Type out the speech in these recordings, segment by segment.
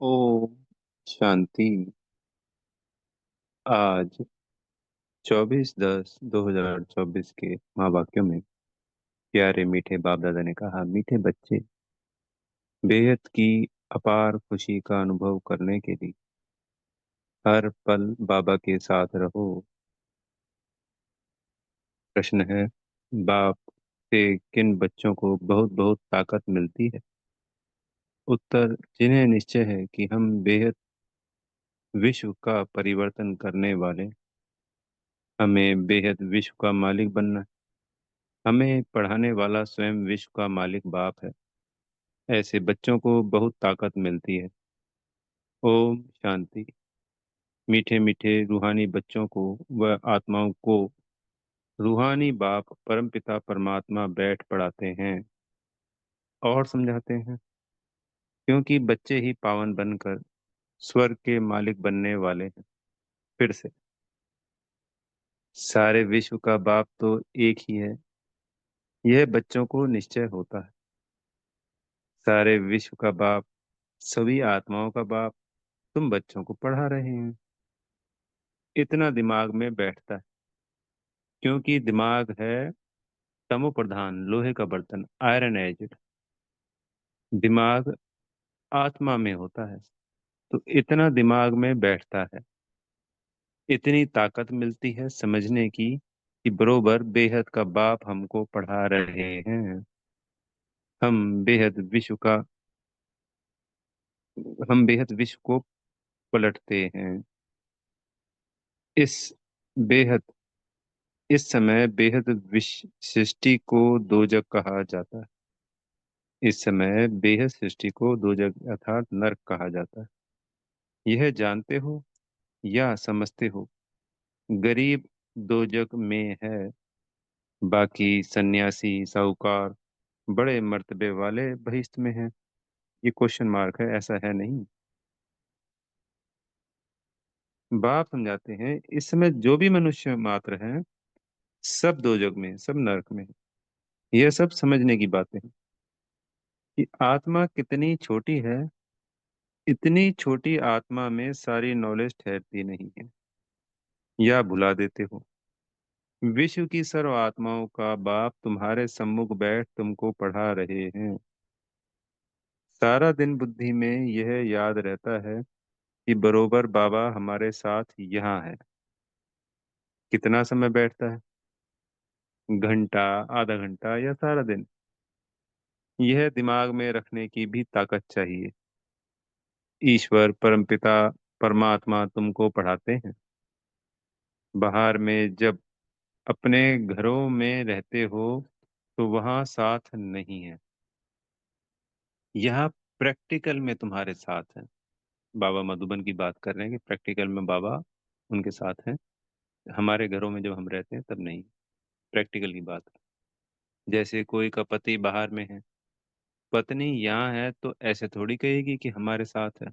ओम शांति। आज 24/10/2024 के महावाक्यों में प्यारे मीठे बाप दादा ने कहा, मीठे बच्चे, बेहद की अपार खुशी का अनुभव करने के लिए हर पल बाबा के साथ रहो। प्रश्न है, बाप से किन बच्चों को बहुत बहुत ताकत मिलती है? उत्तर, जिन्हें निश्चय है कि हम बेहद विश्व का परिवर्तन करने वाले, हमें बेहद विश्व का मालिक बनना है। हमें पढ़ाने वाला स्वयं विश्व का मालिक बाप है। ऐसे बच्चों को बहुत ताकत मिलती है। ओम शांति। मीठे मीठे रूहानी बच्चों को व आत्माओं को रूहानी बाप परमपिता परमात्मा बैठ पढ़ाते हैं और समझाते हैं, क्योंकि बच्चे ही पावन बनकर स्वर्ग के मालिक बनने वाले हैं। फिर से, सारे विश्व का बाप तो एक ही है, यह बच्चों को निश्चय होता है। सारे विश्व का बाप, सभी आत्माओं का बाप तुम बच्चों को पढ़ा रहे हैं। इतना दिमाग में बैठता है, क्योंकि दिमाग है तमो प्रधान लोहे का बर्तन, आयरन एज। दिमाग आत्मा में होता है, तो इतना दिमाग में बैठता है, इतनी ताकत मिलती है समझने की कि बरोबर बेहद का बाप हमको पढ़ा रहे हैं। हम बेहद विश्व का हम बेहद विश्व को पलटते हैं। इस बेहद इस समय बेहद विश्व सृष्टि को दोजक कहा जाता है। इस समय बेहद सृष्टि को दोजक अर्थात नरक कहा जाता है। यह जानते हो या समझते हो? गरीब दोजक में है, बाकी सन्यासी साहूकार बड़े मर्तबे वाले बहिश्त में हैं। ये क्वेश्चन मार्क है, ऐसा है नहीं। बाप समझाते हैं, इस समय जो भी मनुष्य मात्र हैं, सब दोजक में, सब नरक में है। यह सब समझने की बातें हैं कि आत्मा कितनी छोटी है। इतनी छोटी आत्मा में सारी नॉलेज ठहरती नहीं है, या भुला देते हो। विश्व की सर्व आत्माओं का बाप तुम्हारे सम्मुख बैठ तुमको पढ़ा रहे हैं। सारा दिन बुद्धि में यह याद रहता है कि बरोबर बाबा हमारे साथ यहाँ है। कितना समय बैठता है? घंटा, आधा घंटा या सारा दिन? यह दिमाग में रखने की भी ताकत चाहिए। ईश्वर परमपिता परमात्मा तुमको पढ़ाते हैं। बाहर में जब अपने घरों में रहते हो तो वहां साथ नहीं है। यहाँ प्रैक्टिकल में तुम्हारे साथ है। बाबा मधुबन की बात कर रहे हैं कि प्रैक्टिकल में बाबा उनके साथ हैं। हमारे घरों में जब हम रहते हैं तब नहीं। प्रैक्टिकल की बात। जैसे कोई का पति बाहर में है, पत्नी यहाँ है, तो ऐसे थोड़ी कहेगी कि हमारे साथ है।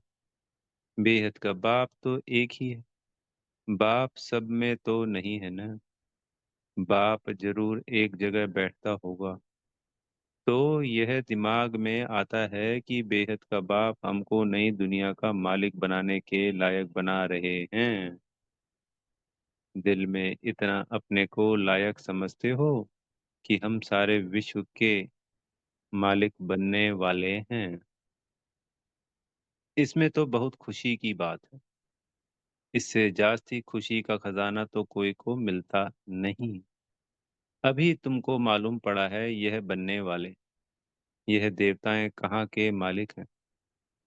बेहद का बाप तो एक ही है। बाप सब में तो नहीं है ना। बाप जरूर एक जगह बैठता होगा। तो यह दिमाग में आता है कि बेहद का बाप हमको नई दुनिया का मालिक बनाने के लायक बना रहे हैं। दिल में इतना अपने को लायक समझते हो कि हम सारे विश्व के मालिक बनने वाले हैं। इसमें तो बहुत खुशी की बात है। इससे जास्ती खुशी का खजाना तो कोई को मिलता नहीं। अभी तुमको मालूम पड़ा है यह बनने वाले, यह देवताएं कहाँ के मालिक हैं।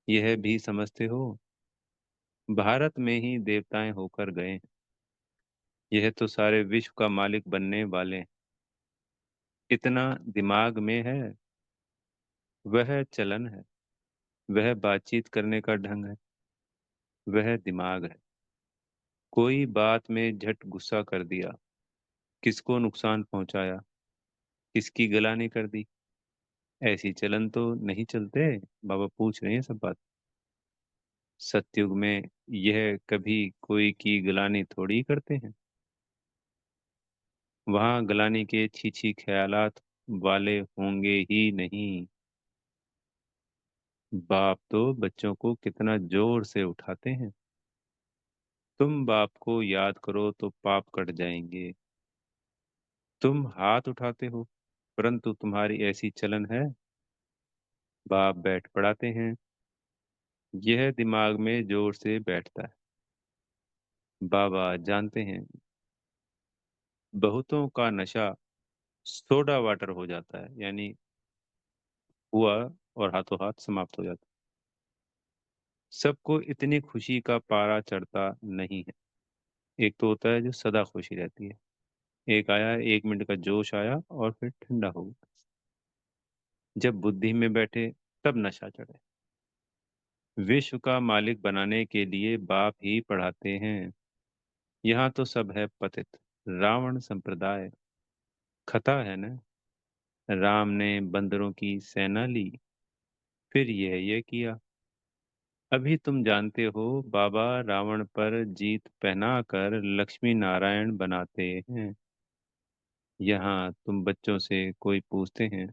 यह भी समझते हो? भारत में ही देवताएं होकर गए हैं। यह तो सारे विश्व का मालिक बनने वाले हैं। इतना दिमाग में है। वह चलन है, वह बातचीत करने का ढंग है, वह दिमाग है। कोई बात में झट गुस्सा कर दिया, किसको नुकसान पहुंचाया, किसकी गलानी कर दी, ऐसी चलन तो नहीं चलते। बाबा पूछ रहे हैं सब बात। सतयुग में यह कभी कोई की गलानी थोड़ी करते हैं। वहां गलानी के छी छी ख्यालात वाले होंगे ही नहीं। बाप तो बच्चों को कितना जोर से उठाते हैं। तुम बाप को याद करो तो पाप कट जाएंगे। तुम हाथ उठाते हो, परंतु तुम्हारी ऐसी चलन है। बाप बैठ पड़ाते हैं, यह दिमाग में जोर से बैठता है। बाबा जानते हैं, बहुतों का नशा सोडा वाटर हो जाता है, यानी हुआ और हाथों हाथ समाप्त हो जाता है। सबको इतनी खुशी का पारा चढ़ता नहीं है। एक तो होता है जो सदा खुशी रहती है, एक आया, 1 मिनट का जोश आया और फिर ठंडा हो गया। जब बुद्धि में बैठे तब नशा चढ़े। विश्व का मालिक बनाने के लिए बाप ही पढ़ाते हैं। यहाँ तो सब है पतित। रावण संप्रदाय खता है ना। राम ने बंदरों की सेना ली, फिर यह किया। अभी तुम जानते हो, बाबा रावण पर जीत पहना कर लक्ष्मी नारायण बनाते हैं। यहाँ तुम बच्चों से कोई पूछते हैं,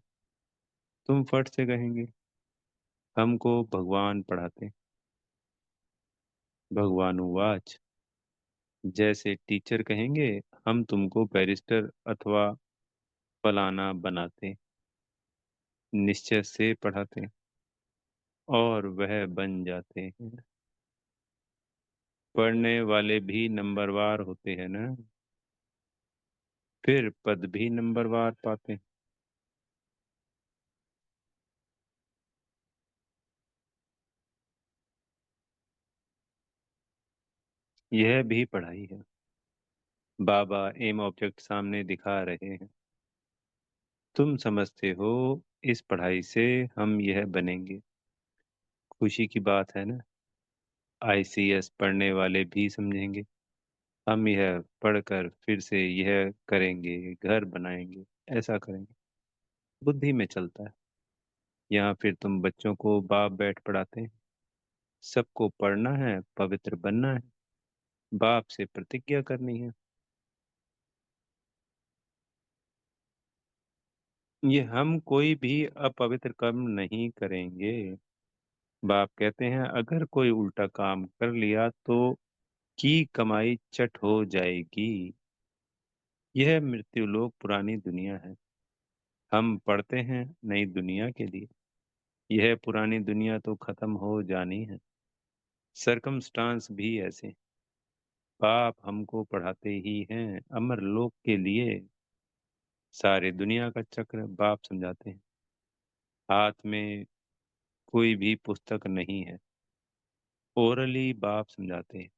तुम फट से कहेंगे हमको भगवान पढ़ाते। भगवान उवाच, जैसे टीचर कहेंगे हम तुमको बैरिस्टर अथवा फलाना बनाते, निश्चय से पढ़ाते और वह बन जाते हैं। पढ़ने वाले भी नंबरवार होते हैं ना, फिर पद भी नंबरवार पाते हैं। यह भी पढ़ाई है। बाबा एम ऑब्जेक्ट सामने दिखा रहे हैं। तुम समझते हो, इस पढ़ाई से हम यह बनेंगे। खुशी की बात है ना। आईसीएस पढ़ने वाले भी समझेंगे, हम यह पढ़कर फिर से यह करेंगे, घर बनाएंगे, ऐसा करेंगे। बुद्धि में चलता है। यहाँ फिर तुम बच्चों को बाप बैठ पढ़ाते हैं। सबको पढ़ना है, पवित्र बनना है, बाप से प्रतिज्ञा करनी है। ये हम कोई भी अपवित्र कर्म नहीं करेंगे। बाप कहते हैं अगर कोई उल्टा काम कर लिया तो की कमाई चट हो जाएगी। यह मृत्युलोक पुरानी दुनिया है। हम पढ़ते हैं नई दुनिया के लिए। यह पुरानी दुनिया तो खत्म हो जानी है। सरकमस्टांस भी ऐसे। बाप हमको पढ़ाते ही हैं अमर लोक के लिए। सारी दुनिया का चक्र बाप समझाते हैं। हाथ में कोई भी पुस्तक नहीं है, ओरली बाप समझाते हैं।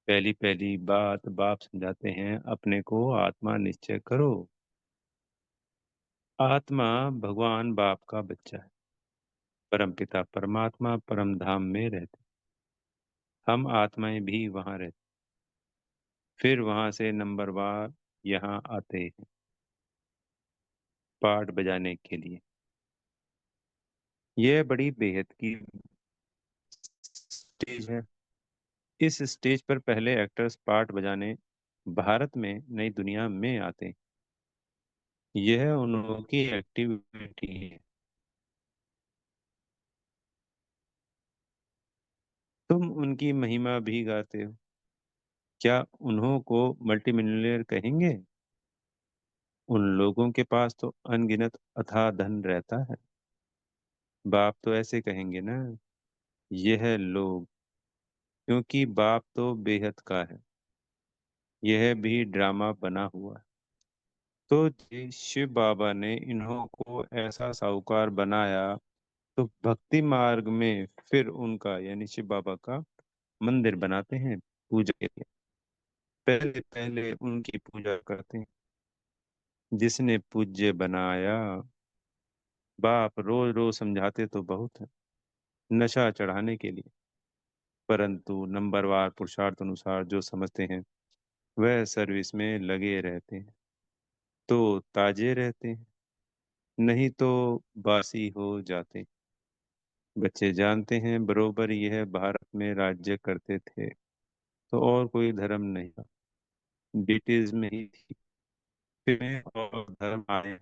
पहली पहली बात बाप समझाते हैं, अपने को आत्मा निश्चय करो। आत्मा भगवान बाप का बच्चा है। परमपिता परमात्मा परम धाम में रहते। हम आत्माएं भी वहां रहते, फिर वहां से नंबरवार यहाँ आते हैं पार्ट बजाने के लिए। यह बड़ी बेहद की स्टेज है। इस स्टेज पर पहले एक्टर्स पार्ट बजाने भारत में नई दुनिया में आते हैं। यह उनकी एक्टिविटी है। तुम उनकी महिमा भी गाते हो। क्या उन्हों को मल्टीमिलियनेयर कहेंगे? उन लोगों के पास तो अनगिनत अथाह धन रहता है। बाप तो ऐसे कहेंगे ना, यह लोग, क्योंकि बाप तो बेहद का है। यह भी ड्रामा बना हुआ है। तो जी शिव बाबा ने इन्हों को ऐसा साहूकार बनाया, तो भक्ति मार्ग में फिर उनका यानी शिव बाबा का मंदिर बनाते हैं पूजा के लिए। पहले पहले उनकी पूजा करते हैं। जिसने पूज्य बनाया। बाप रोज रोज समझाते तो बहुत है, नशा चढ़ाने के लिए, परंतु नंबरवार पुरुषार्थ अनुसार जो समझते हैं वह सर्विस में लगे रहते हैं, तो ताजे रहते हैं, नहीं तो बासी हो जाते हैं। बच्चे जानते हैं बरोबर यह भारत में राज्य करते थे, तो और कोई धर्म नहीं था, ब्रिटिश में ही थी। फिर में और धर्म आए।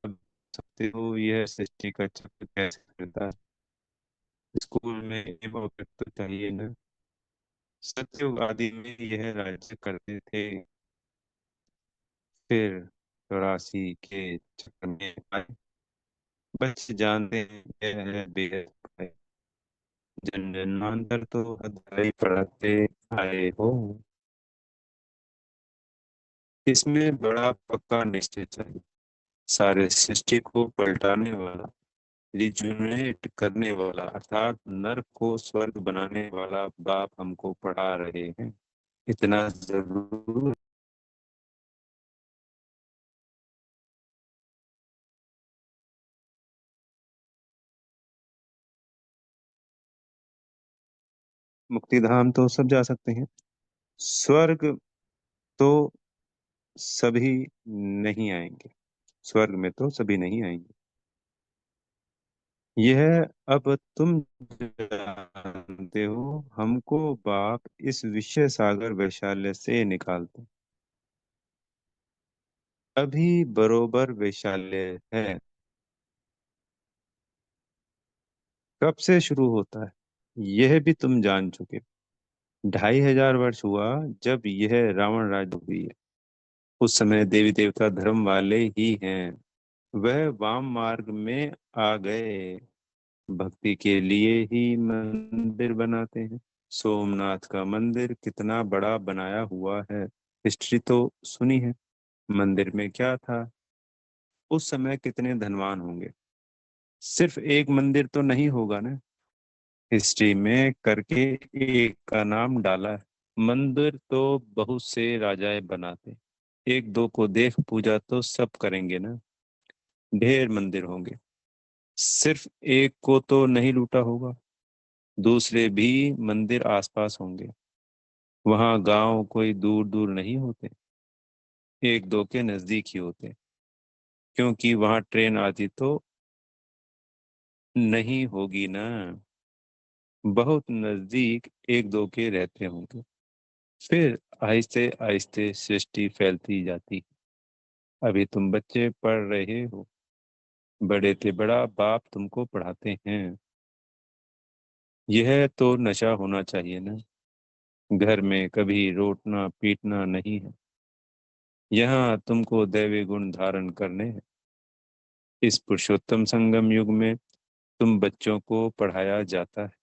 अब सकते हो यह सृष्टि का चक्र कैसे चलता है। में एवं तो चाहिए न। सतयुग आदि में यह राज्य करते थे, फिर 84 के चक्र में आए। बस जानते हैं यह है बेहद है। जन जन्मांतर तो अध्याय पढ़ते आए हो। इसमें बड़ा पक्का निश्चय चाहिए। सारे सृष्टि को पलटाने वाला, रिजुनेट करने वाला, अर्थात नर्क को स्वर्ग बनाने वाला बाप हमको पढ़ा रहे हैं। इतना जरूर। मुक्ति धाम तो सब जा सकते हैं, स्वर्ग तो सभी नहीं आएंगे। स्वर्ग में तो सभी नहीं आएंगे। यह अब तुम जानते हो। हमको बाप इस विषय सागर वैशाल्य से निकालते, अभी बरोबर वैशाल्य है। कब से शुरू होता है यह भी तुम जान चुके। 2500 वर्ष हुआ जब यह रावण राज्य हुई है। उस समय देवी देवता धर्म वाले ही हैं, वह वाम मार्ग में आ गए। भक्ति के लिए ही मंदिर बनाते हैं। सोमनाथ का मंदिर कितना बड़ा बनाया हुआ है, हिस्ट्री तो सुनी है। मंदिर में क्या था, उस समय कितने धनवान होंगे। सिर्फ एक मंदिर तो नहीं होगा ना, हिस्ट्री में करके एक का नाम डाला है। मंदिर तो बहुत से राजाए बनाते, एक दो को देख पूजा तो सब करेंगे ना। ढेर मंदिर होंगे, सिर्फ एक को तो नहीं लूटा होगा। दूसरे भी मंदिर आसपास होंगे। वहां गांव कोई दूर दूर नहीं होते, एक दो के नजदीक ही होते, क्योंकि वहां ट्रेन आती तो नहीं होगी ना। बहुत नजदीक एक दो के रहते होंगे। फिर आहिस्ते आहिस्ते सृष्टि फैलती जाती। अभी तुम बच्चे पढ़ रहे हो, बड़े थे बड़ा बाप तुमको पढ़ाते हैं। यह तो नशा होना चाहिए ना। घर में कभी रोटना पीटना नहीं है, यहाँ तुमको दैवी गुण धारण करने हैं। इस पुरुषोत्तम संगम युग में तुम बच्चों को पढ़ाया जाता है।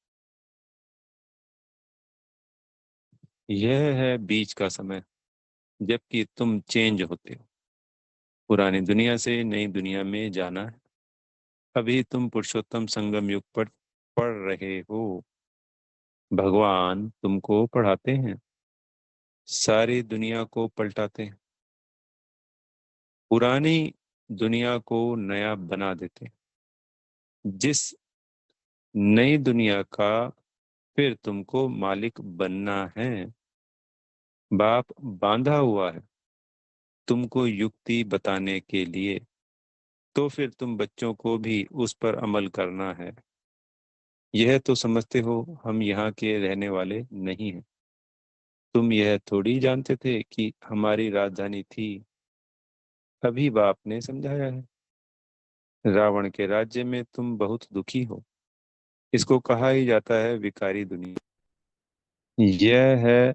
यह है बीच का समय, जबकि तुम चेंज होते हो। पुरानी दुनिया से नई दुनिया में जाना है। अभी तुम पुरुषोत्तम संगम युग पर पढ़ रहे हो। भगवान तुमको पढ़ाते हैं, सारी दुनिया को पलटाते हैं। पुरानी दुनिया को नया बना देते हैं। जिस नई दुनिया का फिर तुमको मालिक बनना है। बाप बांधा हुआ है तुमको युक्ति बताने के लिए, तो फिर तुम बच्चों को भी उस पर अमल करना है। यह तो समझते हो हम यहाँ के रहने वाले नहीं हैं। तुम यह थोड़ी जानते थे कि हमारी राजधानी थी। अभी बाप ने समझाया है। रावण के राज्य में तुम बहुत दुखी हो। इसको कहा ही जाता है विकारी दुनिया। यह है,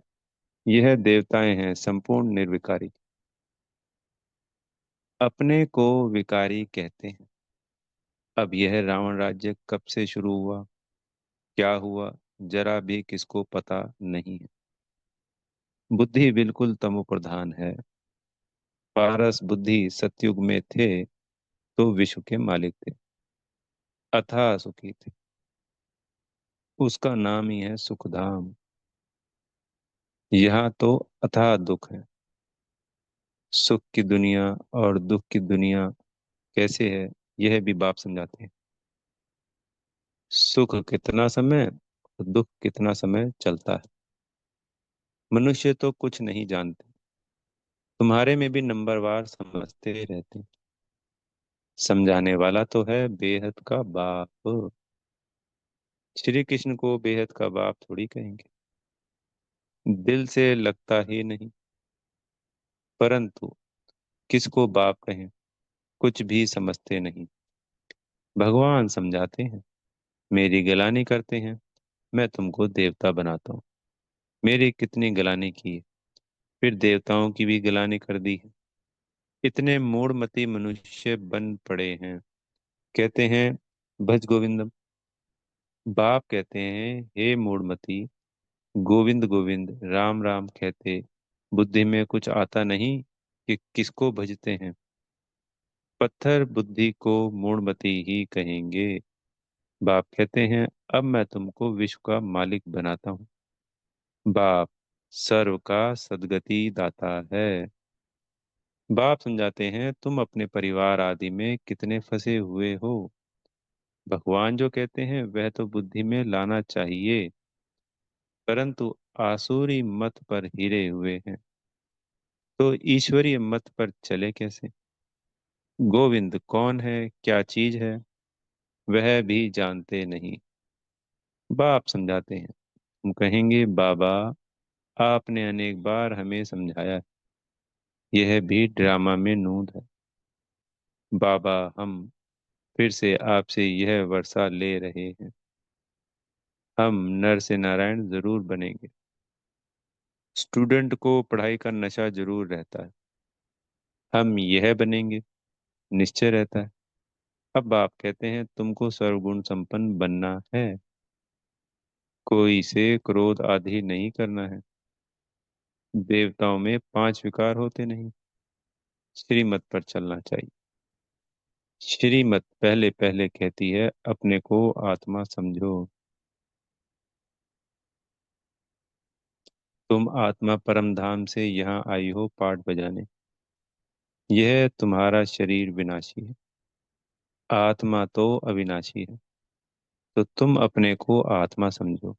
यह देवताएं हैं संपूर्ण निर्विकारी। अपने को विकारी कहते हैं। अब यह रावण राज्य कब से शुरू हुआ, क्या हुआ, जरा भी किसको पता नहीं है। बुद्धि बिल्कुल तमो प्रधान है। पारस बुद्धि सतयुग में थे तो विश्व के मालिक थे, अथाह सुखी थे। उसका नाम ही है सुखधाम। यहाँ तो अथाह दुख है। सुख की दुनिया और दुख की दुनिया कैसे है, यह भी बाप समझाते हैं। सुख कितना समय और दुख कितना समय चलता है, मनुष्य तो कुछ नहीं जानते। तुम्हारे में भी नंबरवार समझते रहते हैं। समझाने वाला तो है बेहद का बाप। श्री कृष्ण को बेहद का बाप थोड़ी कहेंगे, दिल से लगता ही नहीं। परंतु किसको बाप कहें, कुछ भी समझते नहीं। भगवान समझाते हैं, मेरी गिलानी करते हैं। मैं तुमको देवता बनाता हूँ। मेरी कितनी गलानी की है, फिर देवताओं की भी गलानी कर दी है। इतने मूढ़मती मनुष्य बन पड़े हैं। कहते हैं भज गोविंदम। बाप कहते हैं हे मूढ़मती, गोविंद गोविंद राम राम कहते बुद्धि में कुछ आता नहीं कि किसको भजते हैं। पत्थर बुद्धि को मूढ़मती ही कहेंगे। बाप कहते हैं अब मैं तुमको विश्व का मालिक बनाता हूँ। बाप सर्व का सद्गति दाता है। बाप समझाते हैं तुम अपने परिवार आदि में कितने फंसे हुए हो। भगवान जो कहते हैं वह तो बुद्धि में लाना चाहिए, परंतु आसुरी मत पर हिरे हुए हैं, तो ईश्वरीय मत पर चले कैसे। गोविंद कौन है, क्या चीज है, वह भी जानते नहीं। बाप समझाते हैं। हम कहेंगे बाबा आपने अनेक बार हमें समझाया है, यह भी ड्रामा में नूंद है। बाबा हम फिर से आपसे यह वर्षा ले रहे हैं, हम नर से नारायण जरूर बनेंगे। स्टूडेंट को पढ़ाई का नशा जरूर रहता है, हम यह बनेंगे, निश्चय रहता है। अब आप कहते हैं तुमको सर्वगुण संपन्न बनना है, कोई से क्रोध आदि नहीं करना है। देवताओं में पांच विकार होते नहीं, श्रीमत पर चलना चाहिए। श्रीमत पहले पहले कहती है अपने को आत्मा समझो। तुम आत्मा परम धाम से यहाँ आई हो पाठ बजाने। यह तुम्हारा शरीर विनाशी है, आत्मा तो अविनाशी है। तो तुम अपने को आत्मा समझो।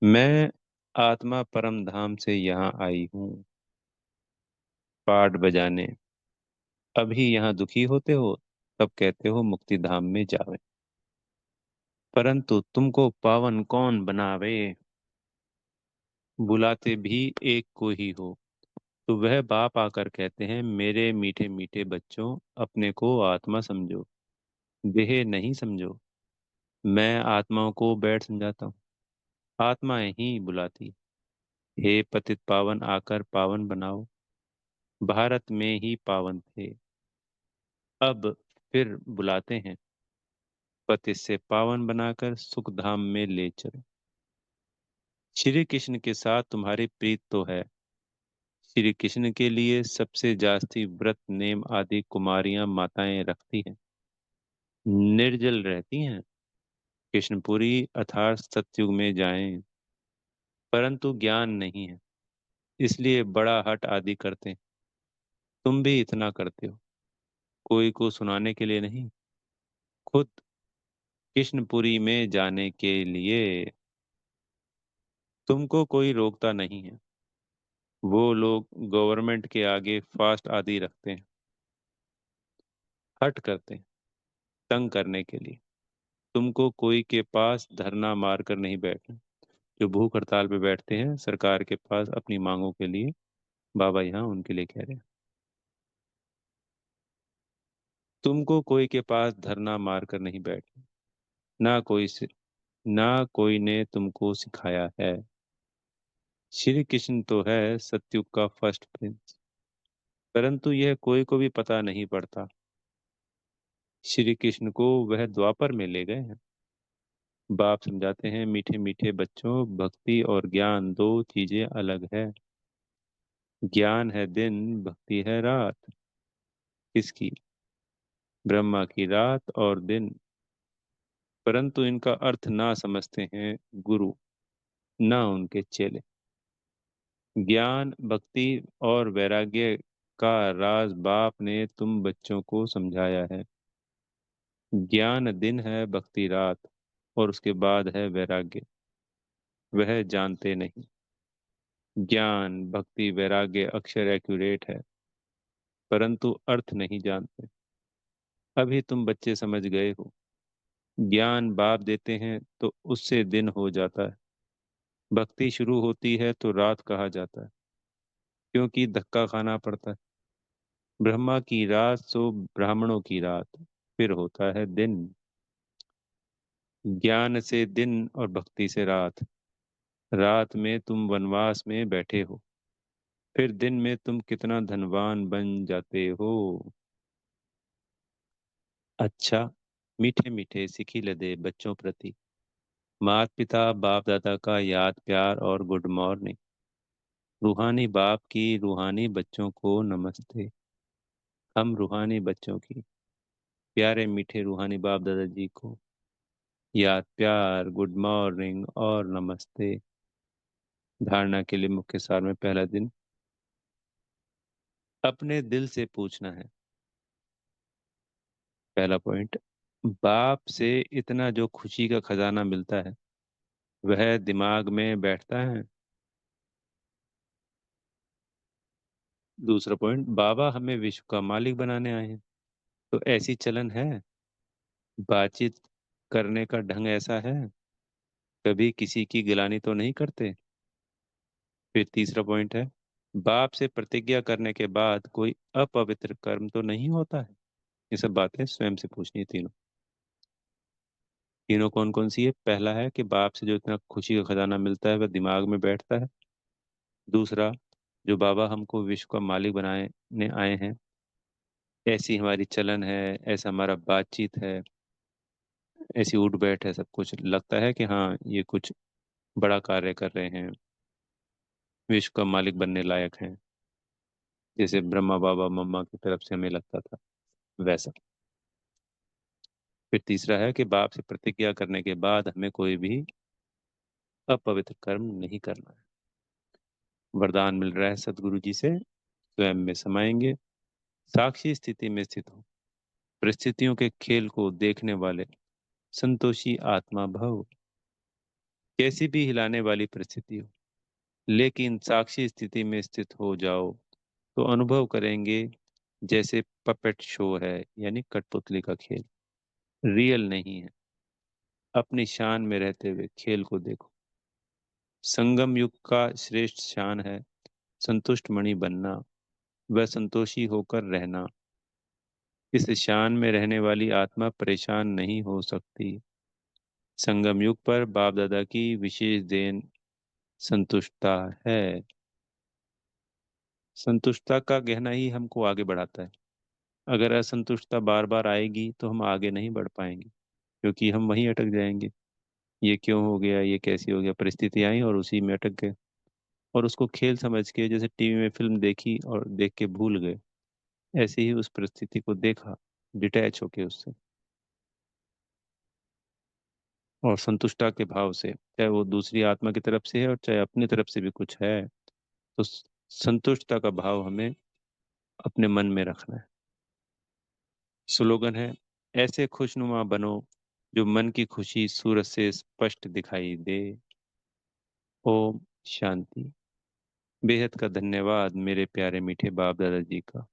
मैं आत्मा परम धाम से यहाँ आई हूँ पाठ बजाने। अभी यहाँ दुखी होते हो, तब कहते हो मुक्ति धाम में जावे। परंतु तुमको पावन कौन बनावे, बुलाते भी एक को ही हो। तो वह बाप आकर कहते हैं मेरे मीठे मीठे बच्चों, अपने को आत्मा समझो, देह नहीं समझो। मैं आत्माओं को बैठ समझाता हूँ, आत्माएं ही बुलाती। हे पतित पावन आकर पावन बनाओ, भारत में ही पावन थे, अब फिर बुलाते हैं, पतित से पावन बनाकर सुख धाम में ले चलो। श्री कृष्ण के साथ तुम्हारी प्रीत तो है। श्री कृष्ण के लिए सबसे जास्ती व्रत नेम आदि कुमारियां माताएं रखती हैं, निर्जल रहती हैं। कृष्णपुरी अर्थात सतयुग में जाएं, परंतु ज्ञान नहीं है, इसलिए बड़ा हठ आदि करते हैं। तुम भी इतना करते हो, कोई को सुनाने के लिए नहीं, खुद कृष्णपुरी में जाने के लिए। तुमको कोई रोकता नहीं है। वो लोग गवर्नमेंट के आगे फास्ट आदि रखते हैं, हट करते हैं, तंग करने के लिए। तुमको कोई के पास धरना मार कर नहीं बैठना। जो भूख हड़ताल पे बैठते हैं सरकार के पास अपनी मांगों के लिए, बाबा यहाँ उनके लिए कह रहे हैं। तुमको कोई के पास धरना मार कर नहीं बैठना, ना कोई से, ना कोई ने तुमको सिखाया है। श्री कृष्ण तो है सतयुग का फर्स्ट प्रिंस, परंतु यह कोई को भी पता नहीं पड़ता। श्री कृष्ण को वह द्वापर में ले गए हैं। बाप समझाते हैं मीठे मीठे बच्चों, भक्ति और ज्ञान दो चीजें अलग है। ज्ञान है दिन, भक्ति है रात। किसकी, ब्रह्मा की रात और दिन। परंतु इनका अर्थ ना समझते हैं गुरु, ना उनके चेले। ज्ञान भक्ति और वैराग्य का राज बाप ने तुम बच्चों को समझाया है। ज्ञान दिन है, भक्ति रात, और उसके बाद है वैराग्य, वह जानते नहीं। ज्ञान भक्ति वैराग्य अक्षर एक्यूरेट है, परंतु अर्थ नहीं जानते। अभी तुम बच्चे समझ गए हो। ज्ञान बाप देते हैं तो उससे दिन हो जाता है, भक्ति शुरू होती है तो रात कहा जाता है, क्योंकि धक्का खाना पड़ता है। ब्रह्मा की रात सो ब्राह्मणों की रात, फिर होता है दिन। ज्ञान से दिन और भक्ति से रात। रात में तुम वनवास में बैठे हो, फिर दिन में तुम कितना धनवान बन जाते हो। अच्छा, मीठे मीठे सिखी लदे बच्चों प्रति, माता पिता बाप दादा का याद प्यार और गुड मॉर्निंग। रूहानी बाप की रूहानी बच्चों को नमस्ते। हम रूहानी बच्चों की प्यारे मीठे रूहानी बाप दादाजी को याद प्यार गुड मॉर्निंग और नमस्ते। धारणा के लिए मुख्य सार में पहला दिन, अपने दिल से पूछना है। पहला पॉइंट, बाप से इतना जो खुशी का खजाना मिलता है वह दिमाग में बैठता है। दूसरा पॉइंट, बाबा हमें विश्व का मालिक बनाने आए हैं, तो ऐसी चलन है। बातचीत करने का ढंग ऐसा है, कभी किसी की गिलानी तो नहीं करते। फिर तीसरा पॉइंट है, बाप से प्रतिज्ञा करने के बाद कोई अपवित्र कर्म तो नहीं होता है। ये सब बातें स्वयं से पूछनी है तीनों। तीनों कौन कौन सी है? पहला है कि बाप से जो इतना खुशी का खजाना मिलता है वह दिमाग में बैठता है। दूसरा, जो बाबा हमको विश्व का मालिक बनाने आए हैं, ऐसी हमारी चलन है, ऐसा हमारा बातचीत है, ऐसी उठ बैठ है, सब कुछ लगता है कि हाँ ये कुछ बड़ा कार्य कर रहे हैं, विश्व का मालिक बनने लायक हैं, जैसे ब्रह्मा बाबा मम्मा की तरफ से हमें लगता था वैसा। फिर तीसरा है कि बाप से प्रतिज्ञा करने के बाद हमें कोई भी अपवित्र कर्म नहीं करना है। वरदान मिल रहा है सदगुरु जी से, स्वयं में समाएंगे, साक्षी स्थिति में स्थित हो, परिस्थितियों के खेल को देखने वाले संतोषी आत्मा भव। कैसी भी हिलाने वाली परिस्थिति हो, लेकिन साक्षी स्थिति में स्थित हो जाओ तो अनुभव करेंगे जैसे पपेट शो है, यानी कठपुतली का खेल, रियल नहीं है। अपनी शान में रहते हुए खेल को देखो। संगम युग का श्रेष्ठ शान है संतुष्ट मणि बनना, वह संतोषी होकर रहना। इस शान में रहने वाली आत्मा परेशान नहीं हो सकती। संगम युग पर बाप दादा की विशेष देन संतुष्टता है। संतुष्टता का गहना ही हमको आगे बढ़ाता है। अगर असंतुष्टता बार बार आएगी तो हम आगे नहीं बढ़ पाएंगे, क्योंकि हम वहीं अटक जाएंगे। ये क्यों हो गया, ये कैसे हो गया, परिस्थिति आई और उसी में अटक गए। और उसको खेल समझ के, जैसे टीवी में फिल्म देखी और देख के भूल गए, ऐसे ही उस परिस्थिति को देखा, डिटैच होके उससे। और संतुष्टता के भाव से, चाहे वो दूसरी आत्मा की तरफ से है और चाहे अपनी तरफ से भी कुछ है, तो संतुष्टता का भाव हमें अपने मन में रखना है। स्लोगन है, ऐसे खुशनुमा बनो जो मन की खुशी सूरज से स्पष्ट दिखाई दे। ओम शांति। बेहद का धन्यवाद मेरे प्यारे मीठे बाप दादाजी का।